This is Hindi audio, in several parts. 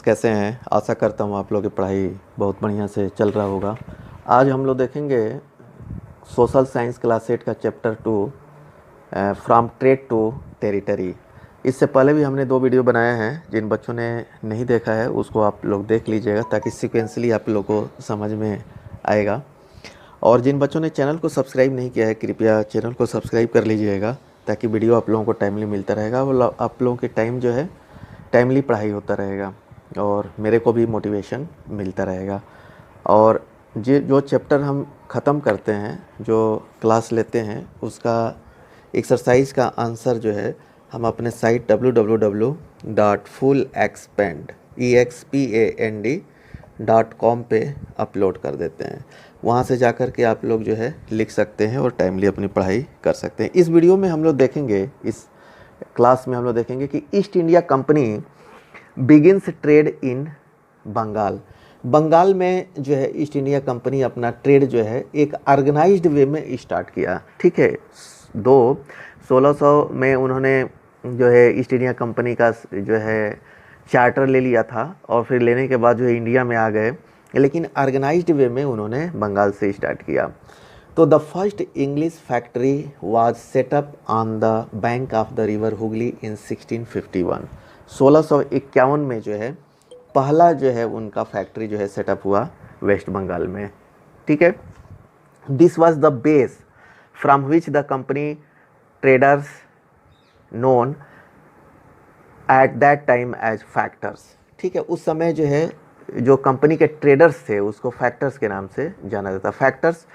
कैसे हैं। आशा करता हूँ आप लोगों की पढ़ाई बहुत बढ़िया से चल रहा होगा। आज हम लोग देखेंगे सोशल साइंस क्लास 8 का chapter 2 from trade to territory. इससे पहले भी हमने 2 वीडियो बनाए हैं, जिन बच्चों ने नहीं देखा है उसको आप लोग देख लीजिएगा ताकि सीक्वेंसली आप लोग को समझ में आएगा। और जिन बच्चों ने चैनल को सब्सक्राइब नहीं किया है कृपया चैनल को सब्सक्राइब कर लीजिएगा ताकि वीडियो आप लोगों को टाइमली मिलता रहेगा और आप लोगों के टाइम जो है टाइमली पढ़ाई होता रहेगा और मेरे को भी मोटिवेशन मिलता रहेगा। और जो चैप्टर हम ख़त्म करते हैं, जो क्लास लेते हैं, उसका एक्सरसाइज का आंसर जो है हम अपने साइट www.fullexpand.com पे अपलोड कर देते हैं। वहाँ से जाकर के आप लोग जो है लिख सकते हैं और टाइमली अपनी पढ़ाई कर सकते हैं। इस वीडियो में हम लोग देखेंगे, इस क्लास में हम लोग देखेंगे कि East India Company begins trade in Bengal. Bengal में जो है ईस्ट इंडिया कंपनी अपना ट्रेड जो है एक ऑर्गेनाइज्ड वे में स्टार्ट किया। ठीक है, 1600 में उन्होंने जो है ईस्ट इंडिया कंपनी का जो है चार्टर ले लिया था और फिर लेने के बाद जो है इंडिया में आ गए, लेकिन ऑर्गेनाइज्ड वे में उन्होंने बंगाल से स्टार्ट किया। तो the first English factory was set up on the bank of the river Hooghly in 1651। 1651 में जो है पहला जो है उनका फैक्ट्री जो है सेटअप हुआ वेस्ट बंगाल में। ठीक है, this was the base from which the company traders known at that time as factors. ठीक है, उस समय जो है जो कंपनी के ट्रेडर्स थे उसको फैक्टर्स के नाम से जाना जाता। Factors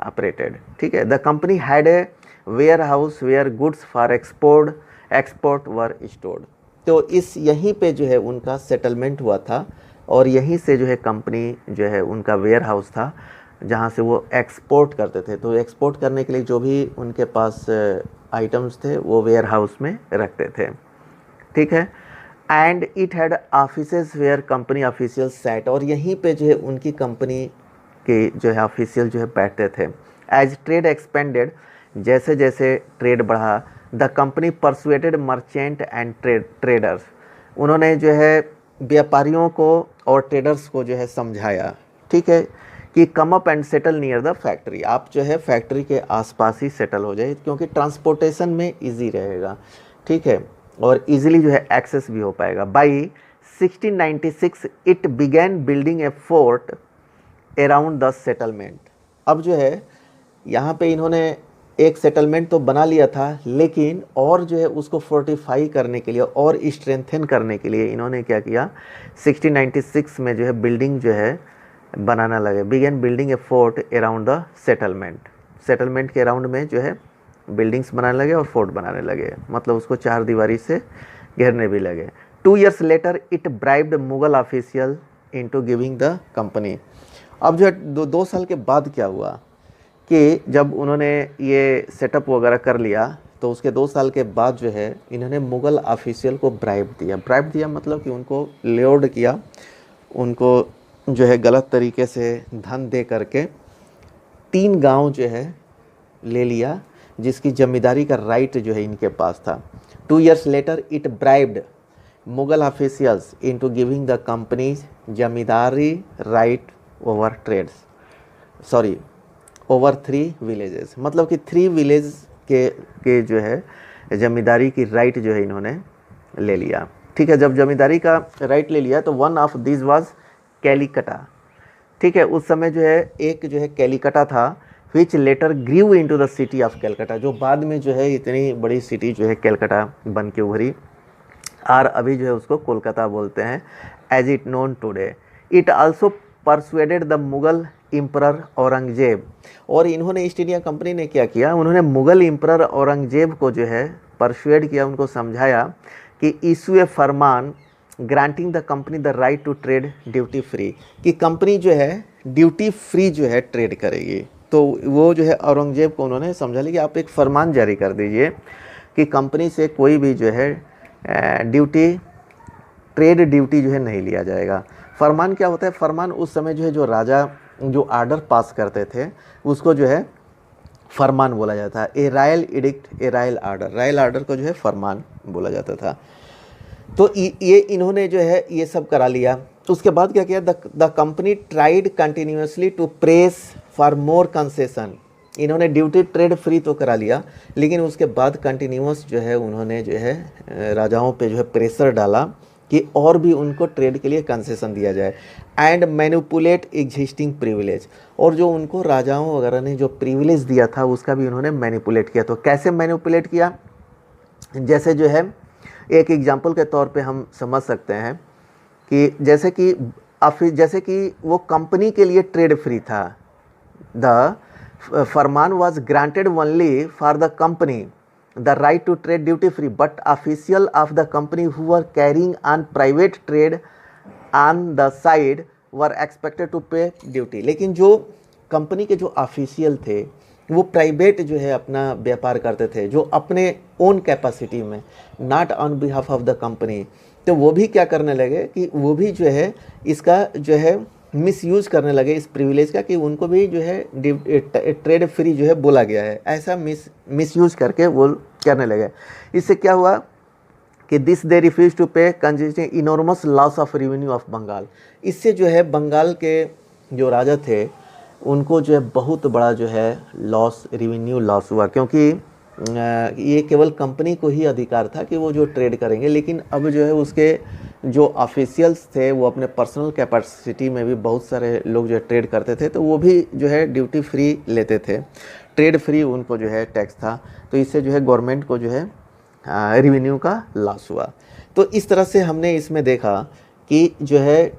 operated. ठीक है, the company had a warehouse where goods for export were stored. तो इस यहीं पे जो है उनका सेटलमेंट हुआ था और यहीं से जो है कंपनी जो है उनका वेयर हाउस था जहाँ से वो एक्सपोर्ट करते थे। तो एक्सपोर्ट करने के लिए जो भी उनके पास आइटम्स थे वो वेयर हाउस में रखते थे। ठीक है, and it had offices where company official sat, और यहीं पे जो है उनकी कंपनी के जो है ऑफिशियल जो है बैठते थे। एज ट्रेड एक्सपेंडेड, जैसे जैसे ट्रेड बढ़ा, the company persuaded merchant and traders, उन्होंने जो है व्यापारियों को और ट्रेडर्स को जो है समझाया। ठीक है, कि come up and settle near the factory, आप जो है फैक्ट्री के आसपास ही सेटल हो जाए क्योंकि ट्रांसपोर्टेशन में इजी रहेगा। ठीक है, और इजीली जो है एक्सेस भी हो पाएगा। By 1696 it began building a fort around the settlement. अब जो है यहाँ पे इन्होंने एक सेटलमेंट तो बना लिया था, लेकिन और जो है उसको फोर्टिफाई करने के लिए और स्ट्रेंथन करने के लिए इन्होंने क्या किया, 1696 में जो है बिल्डिंग जो है बनाना लगे। Began building a fort around the settlement. Settlement के अराउंड में जो है बिल्डिंग्स बनाने लगे और फोर्ट बनाने लगे, मतलब उसको 4 दीवारी से घेरने भी लगे। 2 years later it bribed Mughal official into giving the company. अब जो है 2 साल के बाद क्या हुआ कि जब उन्होंने ये सेटअप वगैरह कर लिया तो उसके 2 साल के बाद जो है इन्होंने मुगल ऑफिशियल को ब्राइब दिया। ब्राइब दिया मतलब कि उनको लेवर्ड किया, उनको जो है गलत तरीके से धन दे करके 3 गांव जो है ले लिया जिसकी जमींदारी का राइट जो है इनके पास था। 2 years later it bribed Mughal officials into giving the company's zamindari right over over 3 villages, मतलब कि 3 विलेज के जो है जमींदारी की राइट जो है इन्होंने ले लिया। ठीक है, जब जमींदारी का राइट ले लिया तो one of this was Kalikata. ठीक है, उस समय जो है एक जो है कैलिकटा था, which later grew into the city of Calcutta, जो बाद में जो है इतनी बड़ी सिटी जो है कैलकाटा बन के उभरी, और अभी जो है उसको कोलकाता बोलते हैं as it known today. It also persuaded the Mughal emperor Aurangzeb, और इन्होंने ईस्ट इंडिया कंपनी ने क्या किया, उन्होंने मुगल इम्परर औरंगजेब को जो है परसुएड किया, उनको समझाया कि issue a farman granting the company the right to trade duty free, कि कंपनी जो है ड्यूटी फ्री जो है ट्रेड करेगी। तो वो जो है औरंगजेब को उन्होंने समझा लिया कि आप एक फरमान जारी कर दीजिए कि कंपनी से कोई भी जो है ट्रेड ड्यूटी जो है नहीं लिया जाएगा। फरमान क्या होता है, फरमान उस समय जो है जो राजा जो आर्डर पास करते थे उसको जो है फरमान बोला जाता है। ए रॉयल एडिक्ट, ए रॉयल आर्डर, रॉयल आर्डर को जो है फरमान बोला जाता था। तो ये इन्होंने जो है ये सब करा लिया। तो उसके बाद क्या किया, the company tried continuously to press for more concession. इन्होंने ड्यूटी ट्रेड फ्री तो करा लिया, लेकिन उसके बाद कंटिन्यूस जो है उन्होंने जो है राजाओं पे जो है प्रेशर डाला कि और भी उनको ट्रेड के लिए कंसेशन दिया जाए, एंड मैनिपुलेट एग्जिस्टिंग प्रिविलेज। और जो उनको राजाओं वगैरह ने जो प्रिविलेज दिया था उसका भी उन्होंने मैनिपुलेट किया। तो कैसे मैनिपुलेट किया, जैसे जो है एक एग्जांपल के तौर पे हम समझ सकते हैं कि जैसे कि वो कंपनी के लिए ट्रेड फ्री था। The Farman was granted only for the company the right to trade duty free, but official of the company who were carrying on private trade on the side were expected to pay duty। लेकिन जो कंपनी के जो ऑफिशियल थे वो प्राइवेट जो है अपना व्यापार करते थे, जो अपने ओन कैपेसिटी में, not on behalf of the company. तो वो भी क्या करने लगे कि वो भी जो है इसका जो है मिसयूज करने लगे इस प्रिविलेज का, कि उनको भी जो है ट्रेड फ्री जो है बोला गया है, ऐसा मिसयूज करके वो करने लगे। इससे क्या हुआ कि this they refuse to pay consisting enormous loss of revenue of Bengal. इससे जो है बंगाल के जो राजा थे उनको जो है बहुत बड़ा जो है लॉस, रेवेन्यू लॉस हुआ, क्योंकि ये केवल कंपनी को ही अधिकार था कि वो जो ट्रेड करेंगे, लेकिन अब जो है उसके जो ऑफिशियल्स थे वो अपने पर्सनल कैपेसिटी में भी बहुत सारे लोग जो है ट्रेड करते थे, तो वो भी जो है ड्यूटी फ्री लेते थे, ट्रेड फ्री उनको जो है टैक्स था। तो इससे जो है गवर्नमेंट को जो है रेवेन्यू का लॉस हुआ। तो इस तरह से हमने इसमें देखा कि जो है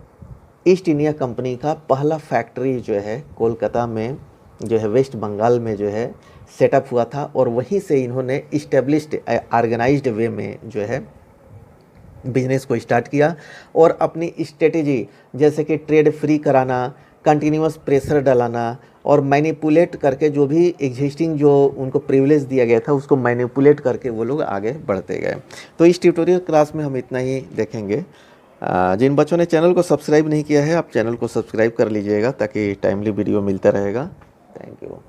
ईस्ट इंडिया कंपनी का पहला फैक्ट्री जो है कोलकाता में जो है वेस्ट बंगाल में जो है सेटअप हुआ था, और वहीं से इन्होंने इस्टेब्लिश्ड ऑर्गेनाइज्ड वे में जो है बिजनेस को स्टार्ट किया, और अपनी स्ट्रेटेजी जैसे कि ट्रेड फ्री कराना, कंटिन्यूस प्रेशर डलाना, और मैनिपुलेट करके जो भी एग्जिस्टिंग जो उनको प्रिविलेज दिया गया था उसको मैनिपुलेट करके वो लोग आगे बढ़ते गए। तो इस ट्यूटोरियल क्लास में हम इतना ही देखेंगे। जिन बच्चों ने चैनल को सब्सक्राइब नहीं किया है, आप चैनल को सब्सक्राइब कर लीजिएगा ताकि टाइमली वीडियो मिलता रहेगा। Thank you.